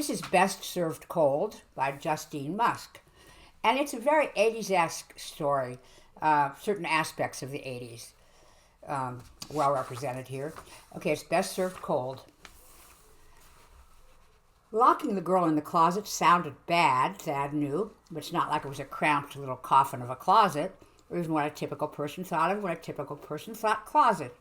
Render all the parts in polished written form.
This is Best Served Cold by Justine Musk. And it's a very 80s-esque story. Certain aspects of the 80s well represented here. Okay, it's Best Served Cold. Locking the girl in the closet sounded bad, Thad knew, but it's not like it was a cramped little coffin of a closet, or even what a typical person thought of when a typical person thought closet.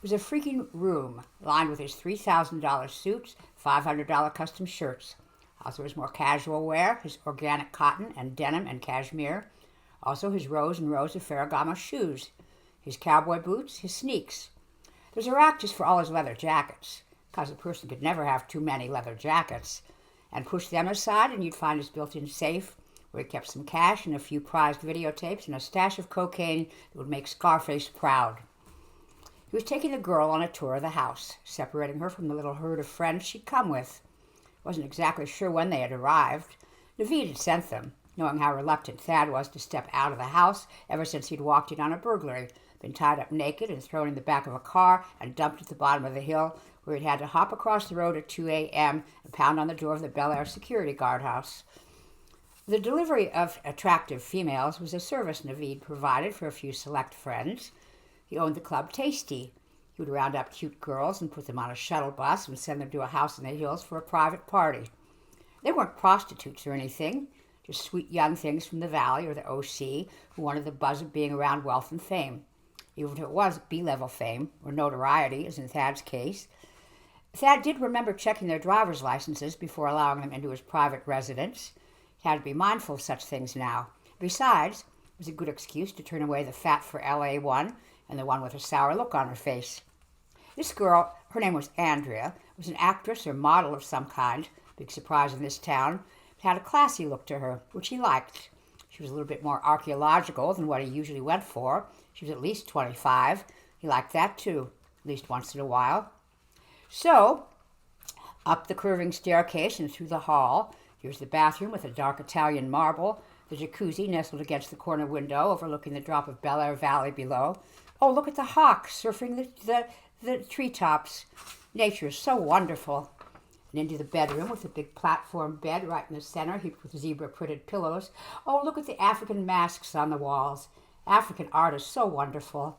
It was a freaking room, lined with his $3,000 suits, $500 custom shirts. Also his more casual wear, his organic cotton and denim and cashmere. Also his rows and rows of Ferragamo shoes, his cowboy boots, his sneaks. There's a rack just for all his leather jackets, because a person could never have too many leather jackets. And push them aside and you'd find his built-in safe, where he kept some cash and a few prized videotapes and a stash of cocaine that would make Scarface proud. He was taking the girl on a tour of the house, separating her from the little herd of friends she'd come with. Wasn't exactly sure when they had arrived. Naveed had sent them, knowing how reluctant Thad was to step out of the house ever since he'd walked in on a burglary, been tied up naked and thrown in the back of a car and dumped at the bottom of the hill, where he'd had to hop across the road at 2 a.m. and pound on the door of the Bel Air security guard house. The delivery of attractive females was a service Naveed provided for a few select friends. He owned the club Tasty. He would round up cute girls and put them on a shuttle bus and send them to a house in the hills for a private party. They weren't prostitutes or anything, just sweet young things from the Valley or the OC who wanted the buzz of being around wealth and fame, even if it was B-level fame or notoriety, as in Thad's case. Thad did remember checking their driver's licenses before allowing them into his private residence. He had to be mindful of such things now. Besides, it was a good excuse to turn away the fat for LA one and the one with a sour look on her face. This girl, her name was Andrea, was an actress or model of some kind, big surprise in this town, but had a classy look to her, which he liked. She was a little bit more archaeological than what he usually went for. She was at least 25. He liked that too, at least once in a while. So, up the curving staircase and through the hall. Here's the bathroom with a dark Italian marble, the jacuzzi nestled against the corner window overlooking the drop of Bel Air Valley below. Oh, look at the hawks surfing the treetops. Nature is so wonderful. And into the bedroom with a big platform bed right in the center, heaped with zebra-printed pillows. Oh, look at the African masks on the walls. African art is so wonderful.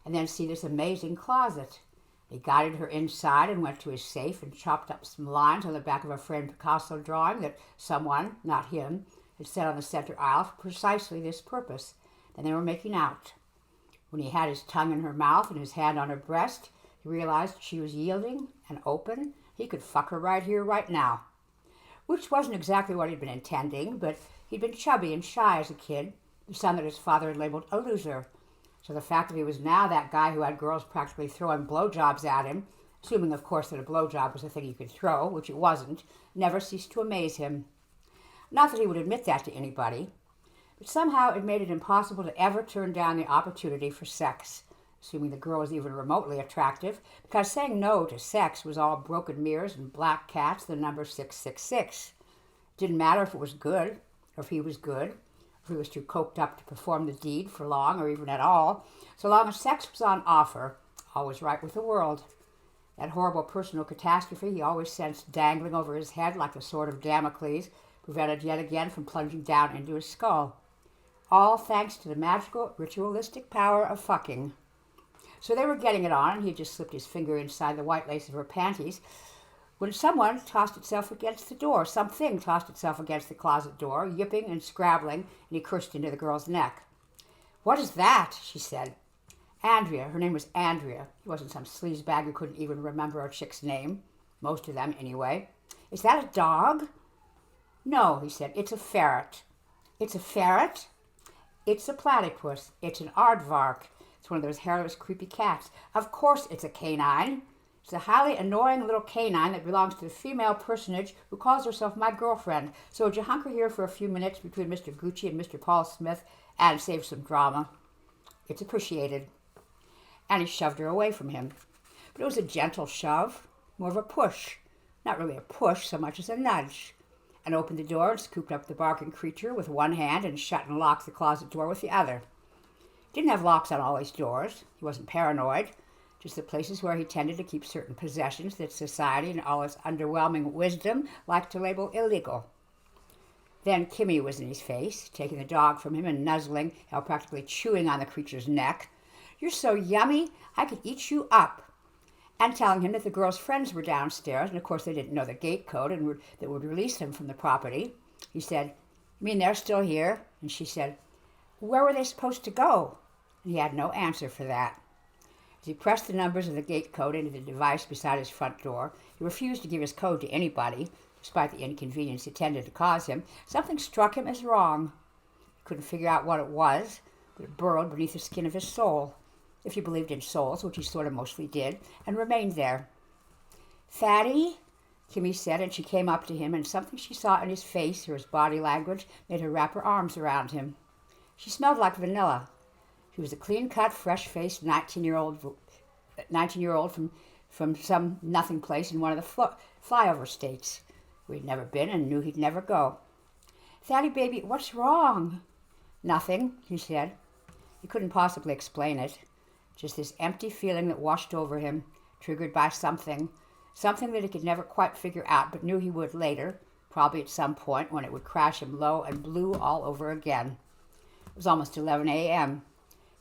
And then see this amazing closet. He guided her inside and went to his safe and chopped up some lines on the back of a framed Picasso drawing that someone, not him, had set on the center aisle for precisely this purpose. Then they were making out. When he had his tongue in her mouth and his hand on her breast, he realized she was yielding and open. He could fuck her right here, right now. Which wasn't exactly what he'd been intending, but he'd been chubby and shy as a kid, the son that his father had labeled a loser. So the fact that he was now that guy who had girls practically throwing blowjobs at him, assuming, of course, that a blowjob was a thing you could throw, which it wasn't, never ceased to amaze him. Not that he would admit that to anybody, but somehow it made it impossible to ever turn down the opportunity for sex, assuming the girl was even remotely attractive, because saying no to sex was all broken mirrors and black cats, the number 666. It didn't matter if it was good, or if he was good, if he was too coked up to perform the deed for long or even at all. So long as sex was on offer, all was right with the world. That horrible personal catastrophe he always sensed dangling over his head like the sword of Damocles, prevented yet again from plunging down into his skull. All thanks to the magical, ritualistic power of fucking. So they were getting it on, and he just slipped his finger inside the white lace of her panties, when someone tossed itself against the door. Something tossed itself against the closet door, yipping and scrabbling, and he cursed into the girl's neck. "What is that?" she said. Andrea, her name was Andrea. He wasn't some sleazebag who couldn't even remember a chick's name. Most of them, anyway. "Is that a dog?" "No," he said, "it's a ferret." "It's a ferret?" "It's a platypus. It's an aardvark. It's one of those hairless, creepy cats. Of course it's a canine. It's a highly annoying little canine that belongs to the female personage who calls herself my girlfriend. So would you hunker here for a few minutes between Mr. Gucci and Mr. Paul Smith and save some drama? It's appreciated." And he shoved her away from him. But it was a gentle shove, more of a push. Not really a push so much as a nudge. And opened the door and scooped up the barking creature with one hand and shut and locked the closet door with the other. He didn't have locks on all his doors. He wasn't paranoid. just the places where he tended to keep certain possessions that society, in all its underwhelming wisdom, liked to label illegal. Then Kimmy was in his face, taking the dog from him and nuzzling, practically chewing on the creature's neck. "You're so yummy, I could eat you up." And telling him that the girl's friends were downstairs, and of course they didn't know the gate code and that would release him from the property. He said, "You mean they're still here?" And she said, "Where were they supposed to go?" And he had no answer for that. As he pressed the numbers of the gate code into the device beside his front door, he refused to give his code to anybody, despite the inconvenience it tended to cause him. Something struck him as wrong. He couldn't figure out what it was, but it burrowed beneath the skin of his soul, if he believed in souls, which he sort of mostly did, and remained there. "Fatty," Kimmy said, and she came up to him, and something she saw in his face or his body language made her wrap her arms around him. She smelled like vanilla. She was a clean-cut, fresh-faced 19-year-old from some nothing place in one of the flyover states where he'd never been and knew he'd never go. "Thaddy, baby, what's wrong?" "Nothing," he said. He couldn't possibly explain it. Just this empty feeling that washed over him, triggered by something that he could never quite figure out, but knew he would later, probably at some point when it would crash him low and blue all over again. It was almost 11 a.m.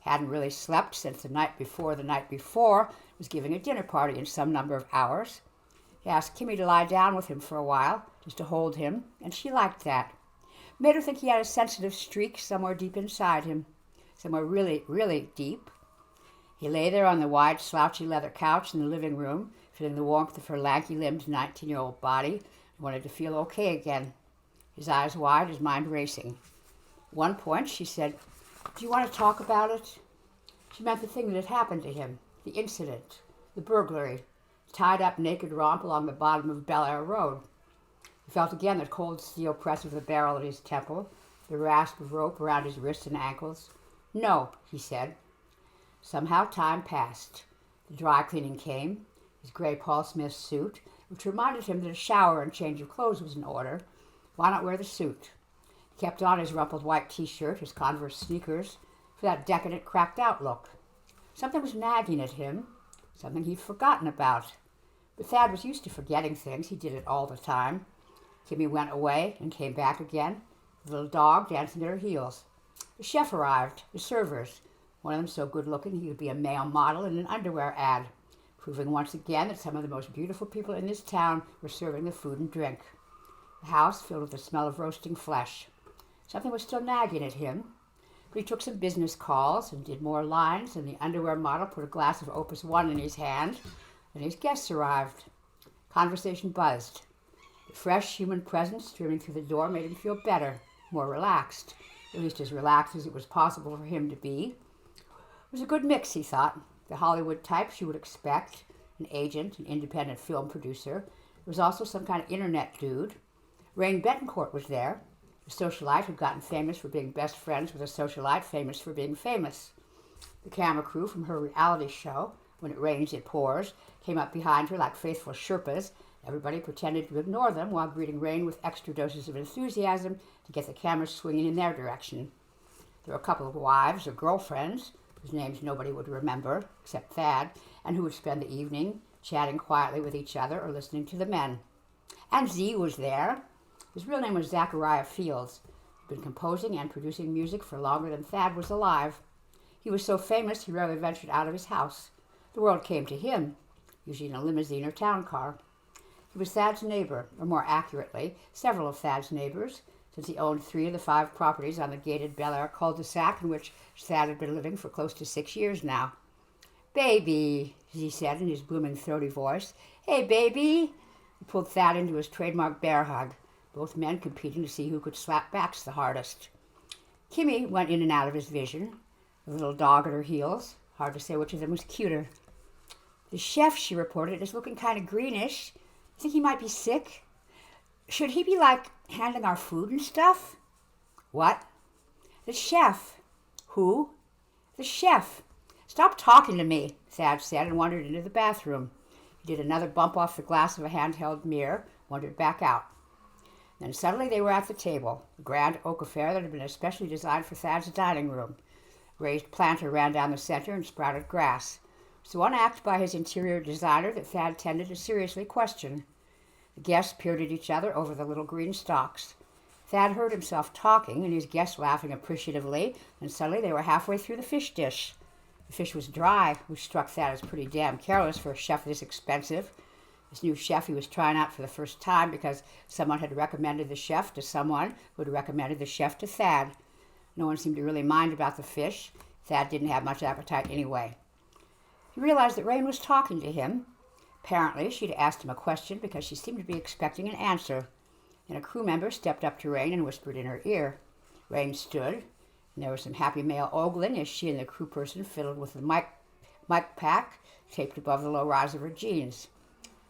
Hadn't really slept since the night before was giving a dinner party in some number of hours. He asked Kimmy to lie down with him for a while, just to hold him, and she liked that. Made her think he had a sensitive streak somewhere deep inside him, somewhere really, really deep. He lay there on the wide, slouchy leather couch in the living room, feeling the warmth of her lanky-limbed 19-year-old body, and wanted to feel okay again. His eyes wide, his mind racing. At one point, she said, "Do you want to talk about it?" She meant the thing that had happened to him, the incident, the burglary, tied up naked romp along the bottom of Bel Air Road. He felt again the cold steel press of the barrel at his temple, the rasp of rope around his wrists and ankles. "No," he said. Somehow time passed. The dry cleaning came, his gray Paul Smith suit, which reminded him that a shower and change of clothes was in order. Why not wear the suit? He kept on his rumpled white T-shirt, his Converse sneakers, for that decadent, cracked-out look. Something was nagging at him, something he'd forgotten about. But Thad was used to forgetting things. He did it all the time. Kimmy went away and came back again, the little dog dancing at her heels. The chef arrived, the servers, one of them so good-looking he would be a male model in an underwear ad, proving once again that some of the most beautiful people in this town were serving the food and drink. The house filled with the smell of roasting flesh. Something was still nagging at him, but he took some business calls and did more lines, and the underwear model put a glass of Opus One in his hand, and his guests arrived. Conversation buzzed. The fresh human presence streaming through the door made him feel better, more relaxed, at least as relaxed as it was possible for him to be. It was a good mix, he thought. The Hollywood type she would expect, an agent, an independent film producer. There was also some kind of internet dude. Rain Betancourt was there, a socialite who'd gotten famous for being best friends with a socialite famous for being famous. The camera crew from her reality show, When It Rains, It Pours, came up behind her like faithful Sherpas. Everybody pretended to ignore them while greeting Rain with extra doses of enthusiasm to get the cameras swinging in their direction. There were a couple of wives or girlfriends, whose names nobody would remember, except Thad, and who would spend the evening chatting quietly with each other or listening to the men. And Z was there. His real name was Zachariah Fields. He'd been composing and producing music for longer than Thad was alive. He was so famous he rarely ventured out of his house. The world came to him, usually in a limousine or town car. He was Thad's neighbor, or more accurately, several of Thad's neighbors, since he owned 3 of the 5 properties on the gated Bel Air cul-de-sac in which Thad had been living for close to 6 years now. "Baby," he said in his booming, throaty voice. "Hey, baby." He pulled Thad into his trademark bear hug, both men competing to see who could slap backs the hardest. Kimmy went in and out of his vision, the little dog at her heels. Hard to say which of them was cuter. "The chef," she reported, "is looking kind of greenish. Think he might be sick? Should he be, handling our food and stuff?" "What?" "The chef." "Who?" "The chef." "Stop talking to me," Thad said, and wandered into the bathroom. He did another bump off the glass of a handheld mirror, wandered back out. Then suddenly they were at the table, a grand oak affair that had been especially designed for Thad's dining room. A raised planter ran down the center and sprouted grass. It was one act by his interior designer that Thad tended to seriously question. The guests peered at each other over the little green stalks. Thad heard himself talking and his guests laughing appreciatively, and suddenly they were halfway through the fish dish. The fish was dry, which struck Thad as pretty damn careless for a chef this expensive. This new chef he was trying out for the first time because someone had recommended the chef to someone who had recommended the chef to Thad. No one seemed to really mind about the fish. Thad didn't have much appetite anyway. He realized that Rain was talking to him. Apparently, she'd asked him a question because she seemed to be expecting an answer. And a crew member stepped up to Rain and whispered in her ear. Rain stood, and there was some happy male ogling as she and the crew person fiddled with the mic pack taped above the low rise of her jeans.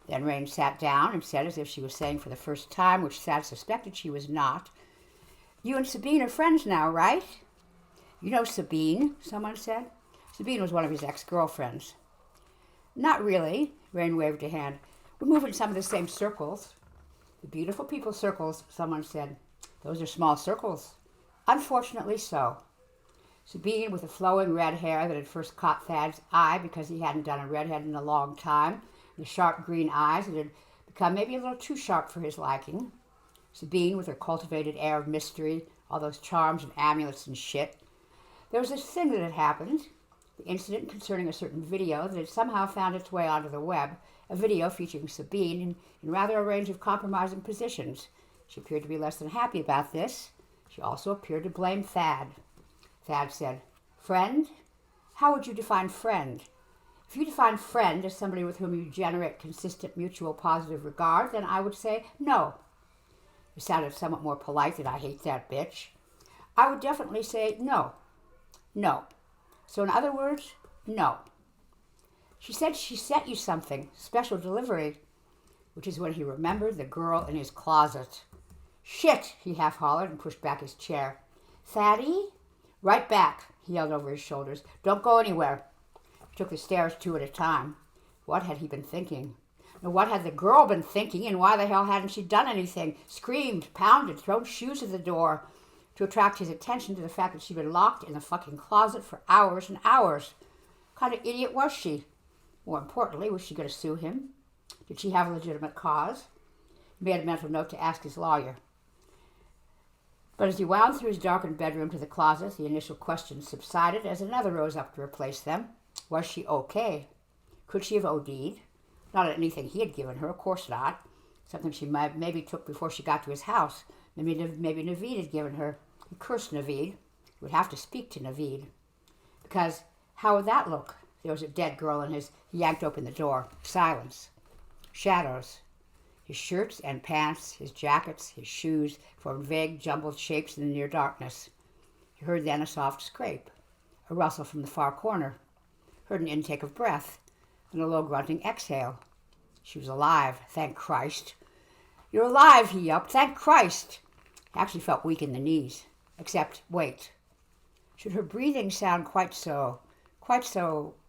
Then Rain sat down and said, as if she was saying for the first time, which Thad suspected she was not, "You and Sabine are friends now, right?" "You know Sabine?" someone said. Sabine was one of his ex-girlfriends. "Not really," Rain waved a hand. "We move in some of the same circles." "The beautiful people circles," someone said. "Those are small circles." "Unfortunately so." Sabine, with the flowing red hair that had first caught Thad's eye because he hadn't done a redhead in a long time, and the sharp green eyes that had become maybe a little too sharp for his liking. Sabine, with her cultivated air of mystery, all those charms and amulets and shit. There was this thing that had happened, the incident concerning a certain video that had somehow found its way onto the web, a video featuring Sabine in rather a range of compromising positions. She appeared to be less than happy about this. She also appeared to blame Thad. Thad said, "Friend? How would you define friend? If you define friend as somebody with whom you generate consistent mutual positive regard, then I would say no." It sounded somewhat more polite than "I hate that bitch." "I would definitely say no. No. So in other words, no." She said she sent you something, special delivery, which is when he remembered the girl in his closet. "Shit," he half hollered and pushed back his chair. "Thaddy?" "Right back," he yelled over his shoulders. "Don't go anywhere." He took the stairs 2 at a time. What had he been thinking? No, what had the girl been thinking, and why the hell hadn't she done anything? Screamed, pounded, thrown shoes at the door to attract his attention to the fact that she'd been locked in the fucking closet for hours and hours. What kind of idiot was she? More importantly, was she going to sue him? Did she have a legitimate cause? He made a mental note to ask his lawyer. But as he wound through his darkened bedroom to the closet, the initial questions subsided as another rose up to replace them. Was she okay? Could she have OD'd? Not at anything he had given her, of course not. Something she maybe took before she got to his house. Maybe Naveed had given her. He cursed Naveed. He would have to speak to Naveed. Because how would that look? There was a dead girl in his... He yanked open the door. Silence. Shadows. His shirts and pants, his jackets, his shoes formed vague, jumbled shapes in the near darkness. He heard then a soft scrape, a rustle from the far corner. Heard an intake of breath, and a low grunting exhale. She was alive, thank Christ. "You're alive," he yelped, "thank Christ." He actually felt weak in the knees. Except, wait. Should her breathing sound quite so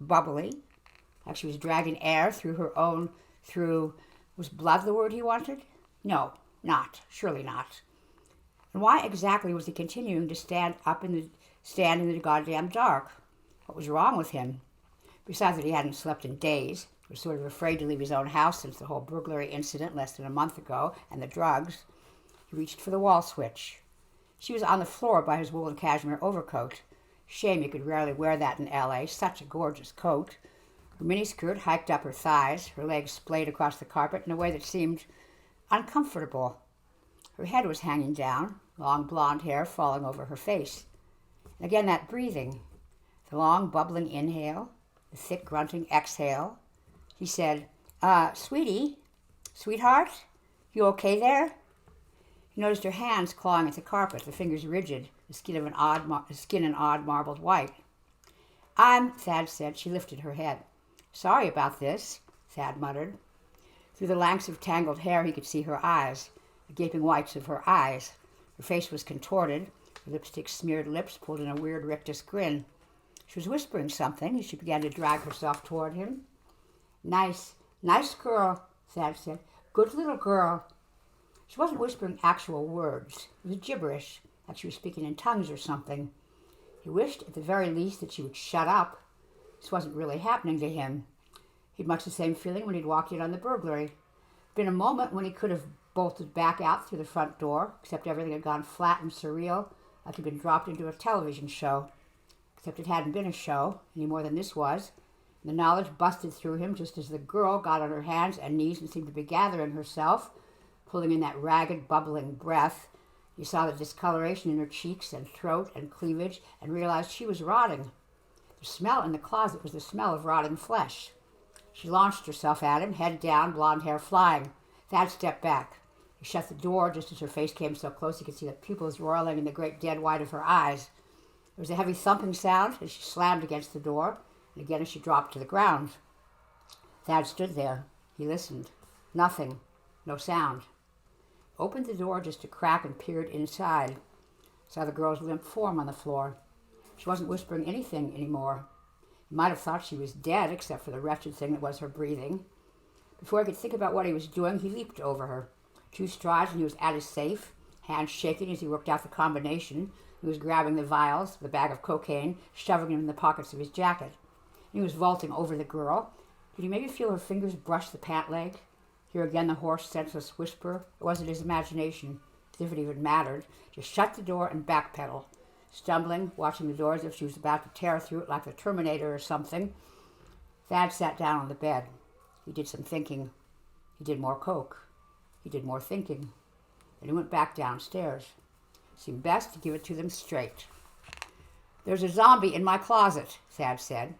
bubbly, like she was dragging air through her own, was blood the word he wanted? No, not, surely not. And why exactly was he continuing to stand in the goddamn dark? What was wrong with him? Besides that he hadn't slept in days, was sort of afraid to leave his own house since the whole burglary incident less than a month ago, and the drugs. He reached for the wall switch. She was on the floor by his woolen cashmere overcoat. Shame he could rarely wear that in L.A., such a gorgeous coat. Her miniskirt hiked up her thighs, her legs splayed across the carpet in a way that seemed uncomfortable. Her head was hanging down, long blonde hair falling over her face. And again that breathing, the long bubbling inhale, the thick grunting exhale. He said, "Sweetie, sweetheart, you okay there?" He noticed her hands clawing at the carpet, the fingers rigid, the skin an odd marbled white. Thad said. She lifted her head. "Sorry about this," Thad muttered. Through the lengths of tangled hair he could see her eyes, the gaping whites of her eyes. Her face was contorted, her lipstick-smeared lips pulled in a weird rictus grin. She was whispering something as she began to drag herself toward him. Nice girl," Thad said. "Good little girl." She wasn't whispering actual words. It was gibberish, like she was speaking in tongues or something. He wished, at the very least, that she would shut up. This wasn't really happening to him. He'd much the same feeling when he'd walked in on the burglary. Been a moment when he could have bolted back out through the front door, except everything had gone flat and surreal, like he'd been dropped into a television show. Except it hadn't been a show, any more than this was. And the knowledge busted through him just as the girl got on her hands and knees and seemed to be gathering herself, pulling in that ragged, bubbling breath. He saw the discoloration in her cheeks and throat and cleavage and realized she was rotting. The smell in the closet was the smell of rotting flesh. She launched herself at him, head down, blonde hair flying. Thad stepped back. He shut the door just as her face came so close he could see the pupils roiling in the great dead white of her eyes. There was a heavy thumping sound as she slammed against the door, and again as she dropped to the ground. Thad stood there. He listened. Nothing. No sound. Opened the door just a crack and peered inside. Saw the girl's limp form on the floor. She wasn't whispering anything anymore. He might have thought she was dead, except for the wretched thing that was her breathing. Before he could think about what he was doing, he leaped over her. 2 strides and he was at his safe, hands shaking as he worked out the combination. He was grabbing the vials, the bag of cocaine, shoving them in the pockets of his jacket. He was vaulting over the girl. Did he maybe feel her fingers brush the pant leg? Hear again the hoarse, senseless whisper? It wasn't his imagination, as if it even mattered. Just shut the door and backpedal. Stumbling, watching the door as if she was about to tear through it like the Terminator or something. Thad sat down on the bed. He did some thinking. He did more coke. He did more thinking. Then he went back downstairs. It seemed best to give it to them straight. "There's a zombie in my closet," Thad said.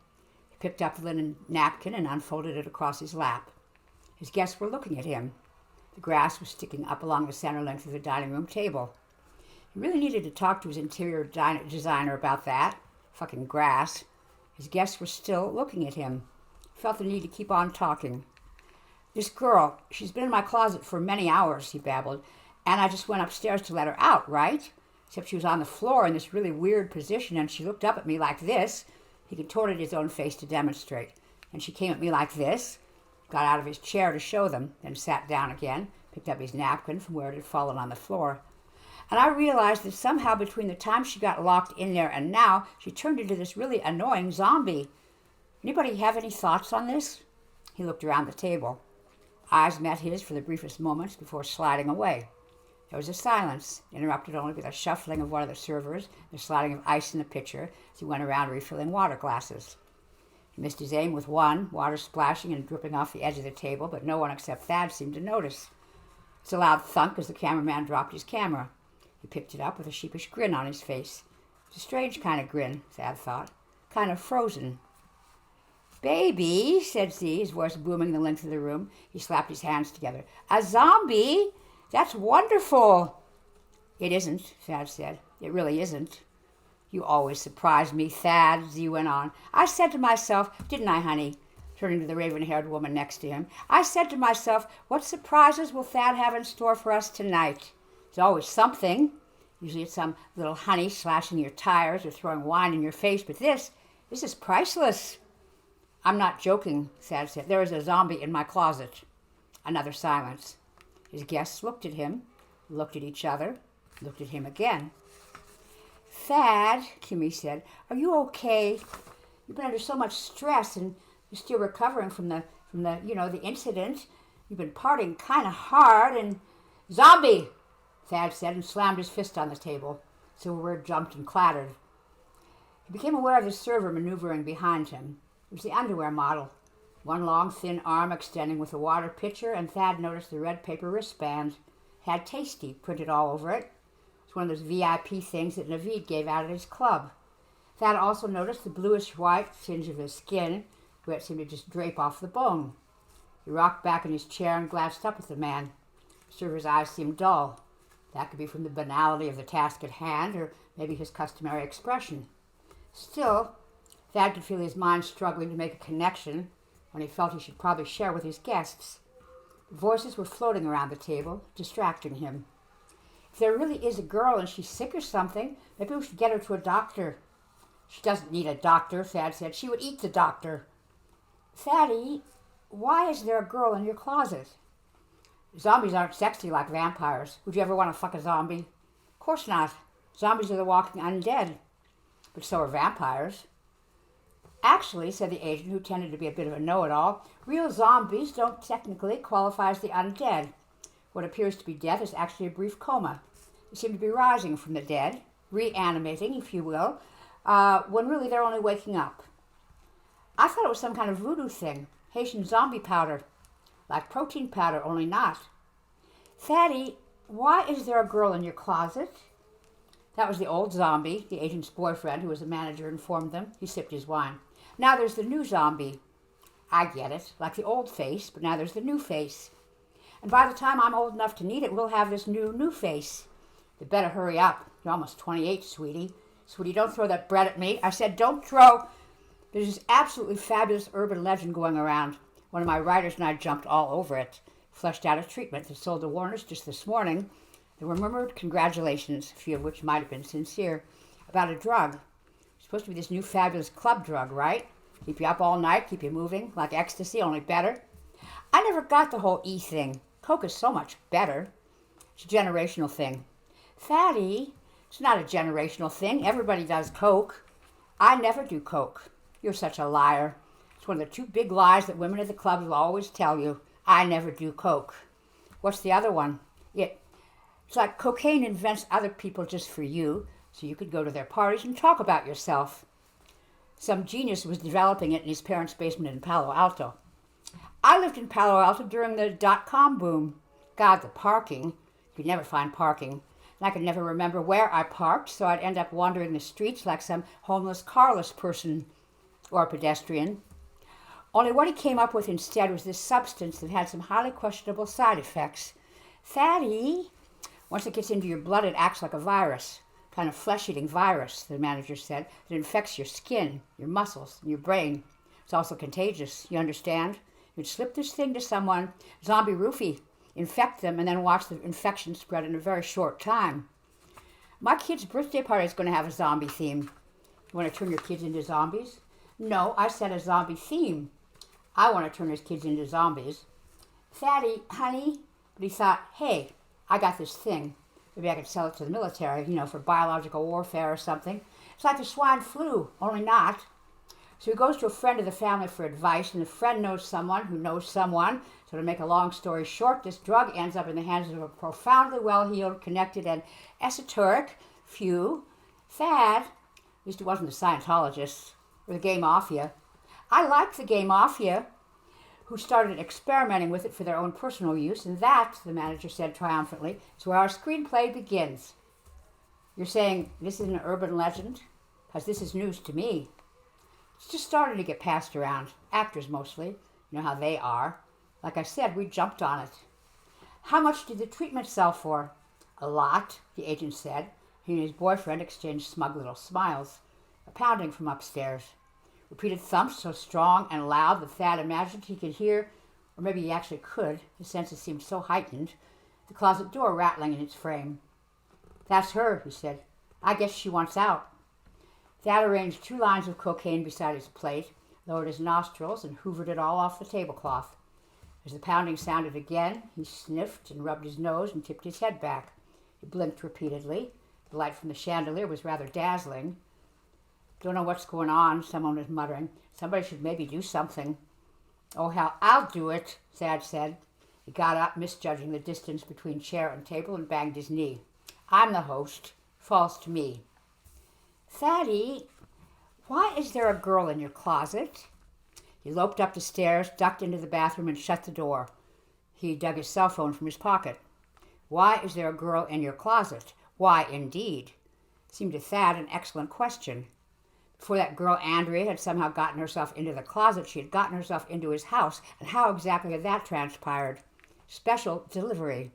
He picked up the linen napkin and unfolded it across his lap. His guests were looking at him. The grass was sticking up along the center length of the dining room table. He really needed to talk to his interior designer about that. Fucking grass. His guests were still looking at him. He felt the need to keep on talking. "This girl, she's been in my closet for many hours," he babbled, "and I just went upstairs to let her out, right? Except she was on the floor in this really weird position, and she looked up at me like this." He contorted his own face to demonstrate. "And she came at me like this," got out of his chair to show them, then sat down again, picked up his napkin from where it had fallen on the floor. "And I realized that somehow between the time she got locked in there and now, she turned into this really annoying zombie. Anybody have any thoughts on this?" He looked around the table. Eyes met his for the briefest moments before sliding away. There was a silence, interrupted only by the shuffling of one of the servers and the sliding of ice in the pitcher as he went around refilling water glasses. He missed his aim with one, water splashing and dripping off the edge of the table, but no one except Thad seemed to notice. It was a loud thunk as the cameraman dropped his camera. He picked it up with a sheepish grin on his face. It was a strange kind of grin, Thad thought. Kind of frozen. "Baby," said Z, his voice booming the length of the room. He slapped his hands together. "A zombie? That's wonderful." "It isn't," Thad said. "It really isn't." "You always surprise me, Thad," Z went on. "I said to myself, didn't I, honey?" Turning to the raven-haired woman next to him. "I said to myself, what surprises will Thad have in store for us tonight? There's always something. Usually it's some little honey slashing your tires or throwing wine in your face, but this is priceless." "I'm not joking," Thad said. "There is a zombie in my closet." Another silence. His guests looked at him, looked at each other, looked at him again. "Thad," Kimmy said, "are you okay? You've been under so much stress and you're still recovering from the incident. You've been partying kind of hard and—" "Zombie!" Thad said and slammed his fist on the table. Silverware jumped and clattered. He became aware of the server maneuvering behind him. It was the underwear model. One long, thin arm extending with a water pitcher, and Thad noticed the red paper wristband. It had Tasty printed all over it. It was one of those VIP things that Naveed gave out at his club. Thad also noticed the bluish-white tinge of his skin, where it seemed to just drape off the bone. He rocked back in his chair and glanced up at the man. The server's eyes seemed dull. That could be from the banality of the task at hand, or maybe his customary expression. Still, Thad could feel his mind struggling to make a connection when he felt he should probably share with his guests. The voices were floating around the table, distracting him. "If there really is a girl and she's sick or something, maybe we should get her to a doctor." "She doesn't need a doctor," Thad said. "She would eat the doctor." "Thaddy, why is there a girl in your closet?" "Zombies aren't sexy like vampires. Would you ever want to fuck a zombie?" "Of course not. Zombies are the walking undead. But so are vampires." Actually, said the agent, who tended to be a bit of a know-it-all, real zombies don't technically qualify as the undead. What appears to be death is actually a brief coma. They seem to be rising from the dead, reanimating, if you will, when really they're only waking up. I thought it was some kind of voodoo thing, Haitian zombie powder, like protein powder, only not. Thaddy, why is there a girl in your closet? That was the old zombie, the agent's boyfriend, who was a manager, informed them. He sipped his wine. Now there's the new zombie. I get it, like the old face, but now there's the new face. And by the time I'm old enough to need it, we'll have this new face. You better hurry up. You're almost 28, sweetie. Sweetie, don't throw that bread at me. I said don't throw. There's this absolutely fabulous urban legend going around. One of my writers and I jumped all over it. Fleshed out a treatment that sold to Warner's just this morning. There were murmured congratulations, a few of which might have been sincere, about a drug. It's supposed to be this new fabulous club drug, right? Keep you up all night, keep you moving, like ecstasy, only better. I never got the whole E thing. Coke is so much better. It's a generational thing. Fatty, it's not a generational thing. Everybody does Coke. I never do Coke. You're such a liar. It's one of the two big lies that women at the clubs will always tell you. I never do Coke. What's the other one? It's like cocaine invents other people just for you, so you could go to their parties and talk about yourself. Some genius was developing it in his parents' basement in Palo Alto. I lived in Palo Alto during the dot-com boom. God, the parking. You could never find parking. And I could never remember where I parked, so I'd end up wandering the streets like some homeless, carless person or pedestrian. Only what he came up with instead was this substance that had some highly questionable side effects. Fatty, once it gets into your blood, it acts like a virus, kind of flesh-eating virus, the manager said, that infects your skin, your muscles, and your brain. It's also contagious, you understand? You'd slip this thing to someone, zombie roofie, infect them, and then watch the infection spread in a very short time. My kid's birthday party is going to have a zombie theme. You want to turn your kids into zombies? No, I said a zombie theme. I want to turn his kids into zombies. Fatty, honey, but he thought, hey, I got this thing. Maybe I could sell it to the military, for biological warfare or something. It's like the swine flu, only not. So he goes to a friend of the family for advice, and the friend knows someone who knows someone. So to make a long story short, this drug ends up in the hands of a profoundly well-heeled, connected, and esoteric few. Thad, at least it wasn't the Scientologists, or the gay mafia. I liked the gay mafia, who started experimenting with it for their own personal use, and that, the manager said triumphantly, is where our screenplay begins. You're saying this is an urban legend? Because this is news to me. It's just starting to get passed around. Actors mostly. You know how they are. Like I said, we jumped on it. How much did the treatment sell for? A lot, the agent said. He and his boyfriend exchanged smug little smiles. A pounding from upstairs. Repeated thumps so strong and loud that Thad imagined he could hear, or maybe he actually could, his senses seemed so heightened, the closet door rattling in its frame. That's her, he said. I guess she wants out. Thad arranged 2 lines of cocaine beside his plate, lowered his nostrils, and hoovered it all off the tablecloth. As the pounding sounded again, he sniffed and rubbed his nose and tipped his head back. He blinked repeatedly. The light from the chandelier was rather dazzling. Don't know what's going on, someone was muttering. Somebody should maybe do something. Oh, hell, I'll do it, Thad said. He got up, misjudging the distance between chair and table, and banged his knee. I'm the host. Falls to me. Thaddy, why is there a girl in your closet? He loped up the stairs, ducked into the bathroom, and shut the door. He dug his cell phone from his pocket. Why is there a girl in your closet? Why, indeed? It seemed to Thad an excellent question. Before that girl Andrea had somehow gotten herself into the closet, she had gotten herself into his house. And how exactly had that transpired? Special delivery.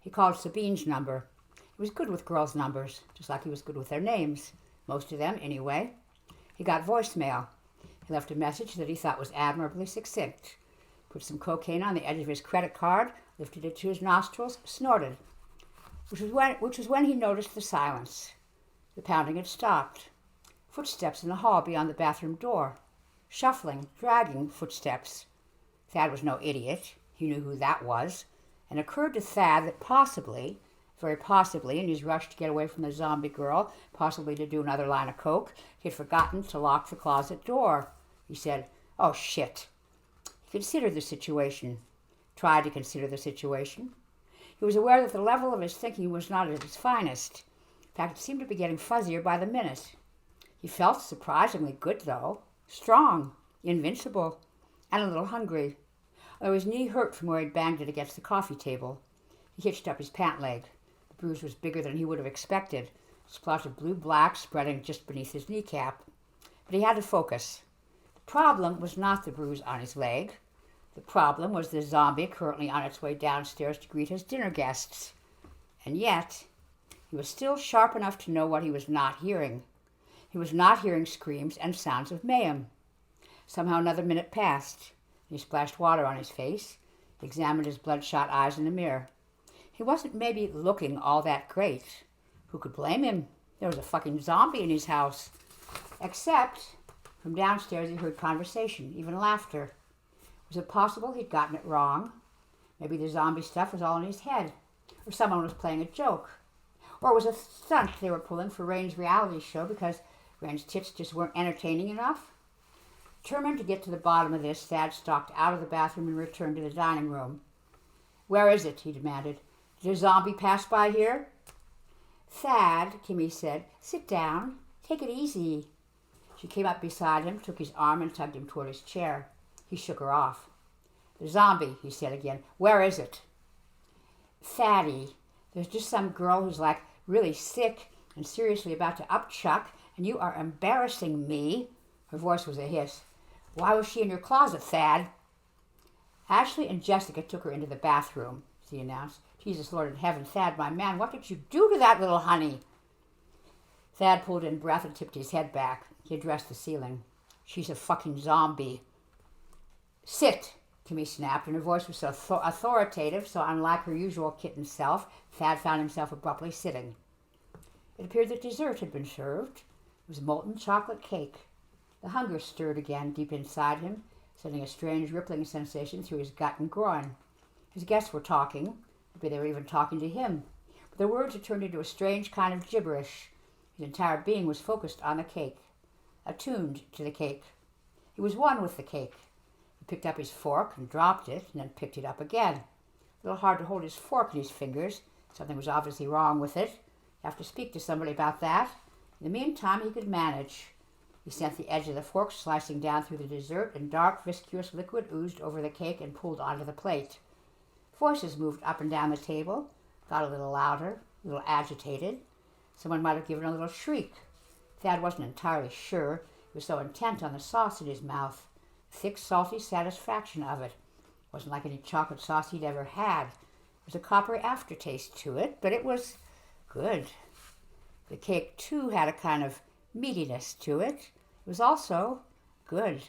He called Sabine's number. He was good with girls' numbers, just like he was good with their names. Most of them, anyway. He got voicemail. He left a message that he thought was admirably succinct. Put some cocaine on the edge of his credit card, lifted it to his nostrils, snorted. Which was when he noticed the silence. The pounding had stopped. Footsteps in the hall beyond the bathroom door. Shuffling, dragging footsteps. Thad was no idiot. He knew who that was. And it occurred to Thad that possibly, if Very possibly, in his rush to get away from the zombie girl, possibly to do another line of coke, he had forgotten to lock the closet door. He said, "Oh, shit." He considered the situation, tried to consider the situation. He was aware that the level of his thinking was not at its finest. In fact, it seemed to be getting fuzzier by the minute. He felt surprisingly good, though. Strong, invincible, and a little hungry. Although his knee hurt from where he'd banged it against the coffee table. He hitched up his pant leg. The bruise was bigger than he would have expected, a splotch of blue-black spreading just beneath his kneecap. But he had to focus. The problem was not the bruise on his leg. The problem was the zombie currently on its way downstairs to greet his dinner guests. And yet, he was still sharp enough to know what he was not hearing. He was not hearing screams and sounds of mayhem. Somehow another minute passed. He splashed water on his face. He examined his bloodshot eyes in the mirror. He wasn't maybe looking all that great. Who could blame him? There was a fucking zombie in his house. Except, from downstairs he heard conversation, even laughter. Was it possible he'd gotten it wrong? Maybe the zombie stuff was all in his head. Or someone was playing a joke. Or it was a stunt they were pulling for Rain's reality show because Rain's tits just weren't entertaining enough. Determined to get to the bottom of this, Thad stalked out of the bathroom and returned to the dining room. "Where is it?" he demanded. "Did a zombie pass by here?" "Thad," Kimmy said, "sit down. Take it easy." She came up beside him, took his arm, and tugged him toward his chair. He shook her off. "The zombie," he said again. "Where is it?" "Thaddy, there's just some girl who's like really sick and seriously about to upchuck, and you are embarrassing me." Her voice was a hiss. "Why was she in your closet, Thad?" "Ashley and Jessica took her into the bathroom," she announced. "Jesus, Lord in heaven, Thad, my man, what did you do to that little honey?" Thad pulled in breath and tipped his head back. He addressed the ceiling. "She's a fucking zombie." "Sit," Kimmy snapped, and her voice was so authoritative, so unlike her usual kitten self, Thad found himself abruptly sitting. It appeared that dessert had been served. It was molten chocolate cake. The hunger stirred again deep inside him, sending a strange rippling sensation through his gut and groin. His guests were talking. Maybe they were even talking to him. But their words had turned into a strange kind of gibberish. His entire being was focused on the cake, attuned to the cake. He was one with the cake. He picked up his fork and dropped it, and then picked it up again. A little hard to hold his fork in his fingers. Something was obviously wrong with it. He'd have to speak to somebody about that. In the meantime, he could manage. He sent the edge of the fork slicing down through the dessert, and dark, viscous liquid oozed over the cake and pooled onto the plate. Voices moved up and down the table, got a little louder, a little agitated. Someone might have given a little shriek. Thad wasn't entirely sure. He was so intent on the sauce in his mouth, the thick, salty satisfaction of it. It wasn't like any chocolate sauce he'd ever had. There was a coppery aftertaste to it, but it was good. The cake, too, had a kind of meatiness to it. It was also good.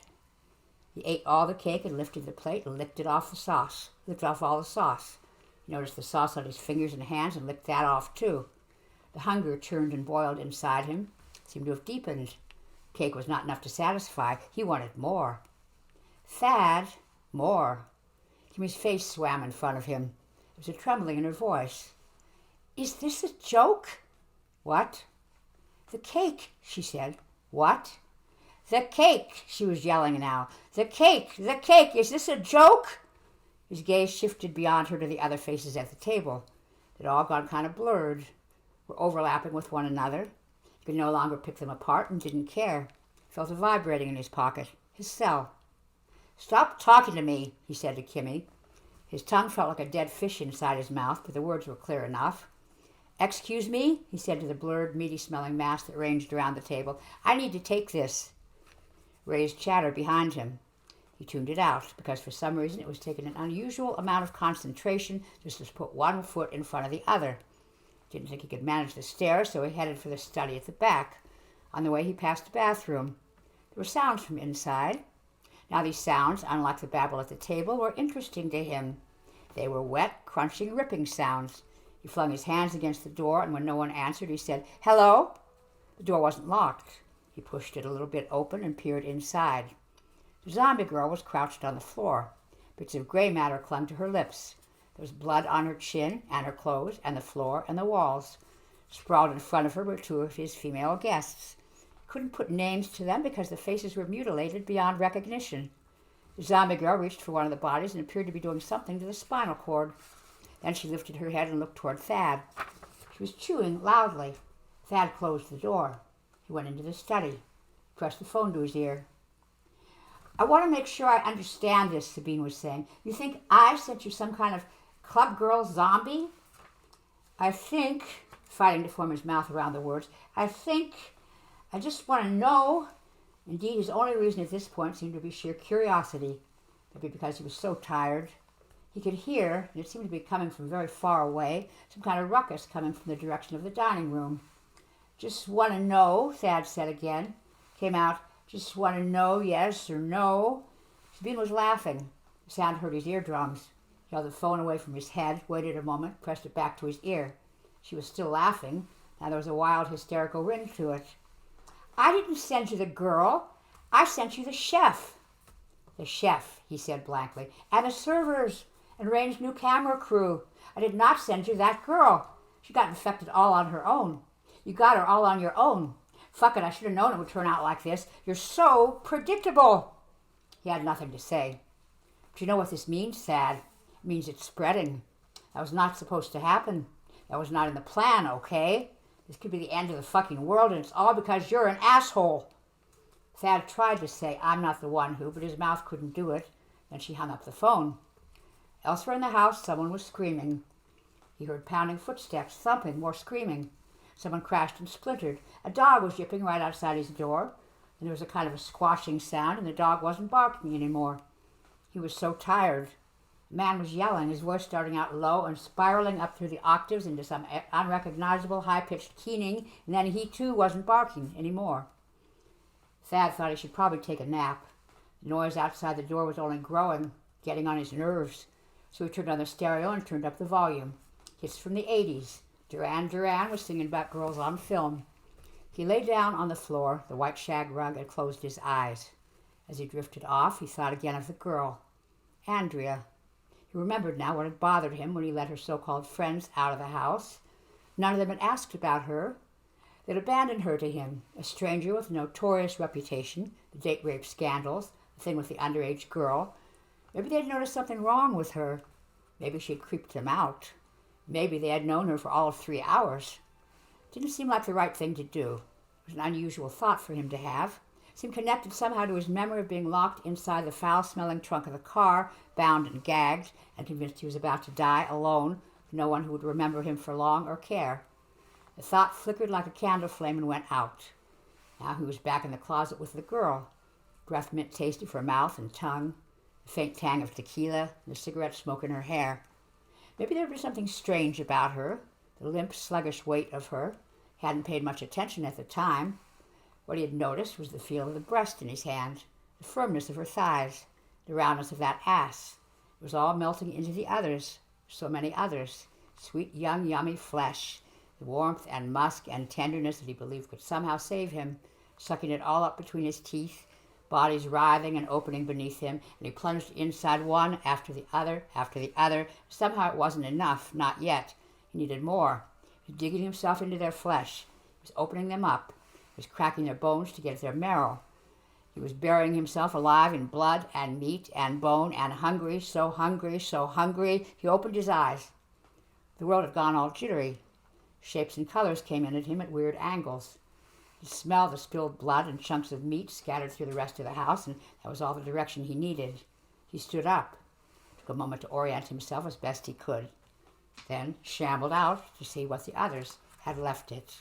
He ate all the cake and lifted the plate and licked off all the sauce. He noticed the sauce on his fingers and hands and licked that off, too. The hunger churned and boiled inside him. It seemed to have deepened. Cake was not enough to satisfy. He wanted more. "Thad, more." Kimmy's face swam in front of him. There was a trembling in her voice. "Is this a joke?" "What?" "The cake," she said. "What?" "The cake," she was yelling now. "The cake! The cake! Is this a joke?" His gaze shifted beyond her to the other faces at the table. They'd all gone kind of blurred, were overlapping with one another. He could no longer pick them apart and didn't care. He felt a vibrating in his pocket, his cell. "Stop talking to me," he said to Kimmy. His tongue felt like a dead fish inside his mouth, but the words were clear enough. "Excuse me," he said to the blurred, meaty-smelling mass that ranged around the table. "I need to take this." Raised chatter behind him. He tuned it out, because for some reason it was taking an unusual amount of concentration just to put one foot in front of the other. Didn't think he could manage the stairs, so he headed for the study at the back. On the way, he passed the bathroom. There were sounds from inside. Now these sounds, unlike the babble at the table, were interesting to him. They were wet, crunching, ripping sounds. He flung his hands against the door, and when no one answered, he said, "Hello?" The door wasn't locked. He pushed it a little bit open and peered inside. The zombie girl was crouched on the floor. Bits of gray matter clung to her lips. There was blood on her chin and her clothes and the floor and the walls. Sprawled in front of her were two of his female guests. Couldn't put names to them because the faces were mutilated beyond recognition. The zombie girl reached for one of the bodies and appeared to be doing something to the spinal cord. Then she lifted her head and looked toward Thad. She was chewing loudly. Thad closed the door. He went into the study, pressed the phone to his ear. I want to make sure I understand this, Sabine was saying. You think I sent you some kind of club girl zombie? I think, fighting to form his mouth around the words, I just want to know. Indeed, his only reason at this point seemed to be sheer curiosity. Maybe because he was so tired. He could hear, and it seemed to be coming from very far away, some kind of ruckus coming from the direction of the dining room. Just want to know, Thad said again. Came out, just want to know, yes or no. Sabine was laughing. The sound hurt his eardrums. He held the phone away from his head, waited a moment, pressed it back to his ear. She was still laughing. Now there was a wild, hysterical ring to it. I didn't send you the girl. I sent you the chef. The chef, he said blankly, and the servers, and Rain's new camera crew. I did not send you that girl. She got infected all on her own. You got her all on your own. Fuck it, I should have known it would turn out like this. You're so predictable. He had nothing to say. But you know what this means, Thad? It means it's spreading. That was not supposed to happen. That was not in the plan, okay? This could be the end of the fucking world, and it's all because you're an asshole. Thad tried to say, I'm not the one who, but his mouth couldn't do it. Then she hung up the phone. Elsewhere in the house, someone was screaming. He heard pounding footsteps, thumping, more screaming. Someone crashed and splintered. A dog was yipping right outside his door. And there was a kind of a squashing sound, and the dog wasn't barking anymore. He was so tired. The man was yelling, his voice starting out low and spiraling up through the octaves into some unrecognizable high-pitched keening, and then he too wasn't barking anymore. Thad thought he should probably take a nap. The noise outside the door was only growing, getting on his nerves. So he turned on the stereo and turned up the volume. Hits from the 80s. Duran Duran was singing about girls on film. He lay down on the floor, the white shag rug, and closed his eyes. As he drifted off, he thought again of the girl, Andrea. He remembered now what had bothered him when he let her so-called friends out of the house. None of them had asked about her. They'd abandoned her to him, a stranger with a notorious reputation, the date rape scandals, the thing with the underage girl. Maybe they'd noticed something wrong with her. Maybe she'd creeped them out. Maybe they had known her for all of 3 hours. It didn't seem like the right thing to do. It was an unusual thought for him to have. It seemed connected somehow to his memory of being locked inside the foul-smelling trunk of the car, bound and gagged, and convinced he was about to die alone, with no one who would remember him for long or care. The thought flickered like a candle flame and went out. Now he was back in the closet with the girl. Breath mint tasty for mouth and tongue, the faint tang of tequila, and the cigarette smoke in her hair. Maybe there was something strange about her, the limp, sluggish weight of her. He hadn't paid much attention at the time. What he had noticed was the feel of the breast in his hand, the firmness of her thighs, the roundness of that ass. It was all melting into the others, so many others, sweet, young, yummy flesh, the warmth and musk and tenderness that he believed could somehow save him, sucking it all up between his teeth, bodies writhing and opening beneath him, and he plunged inside one after the other after the other. Somehow it wasn't enough, not yet. He needed more. He was digging himself into their flesh. He was opening them up. He was cracking their bones to get at their marrow. He was burying himself alive in blood and meat and bone and hungry, so hungry, so hungry. He opened his eyes. The world had gone all jittery. Shapes and colors came in at him at weird angles. He smelled the spilled blood and chunks of meat scattered through the rest of the house, and that was all the direction he needed. He stood up, took a moment to orient himself as best he could, then shambled out to see what the others had left it.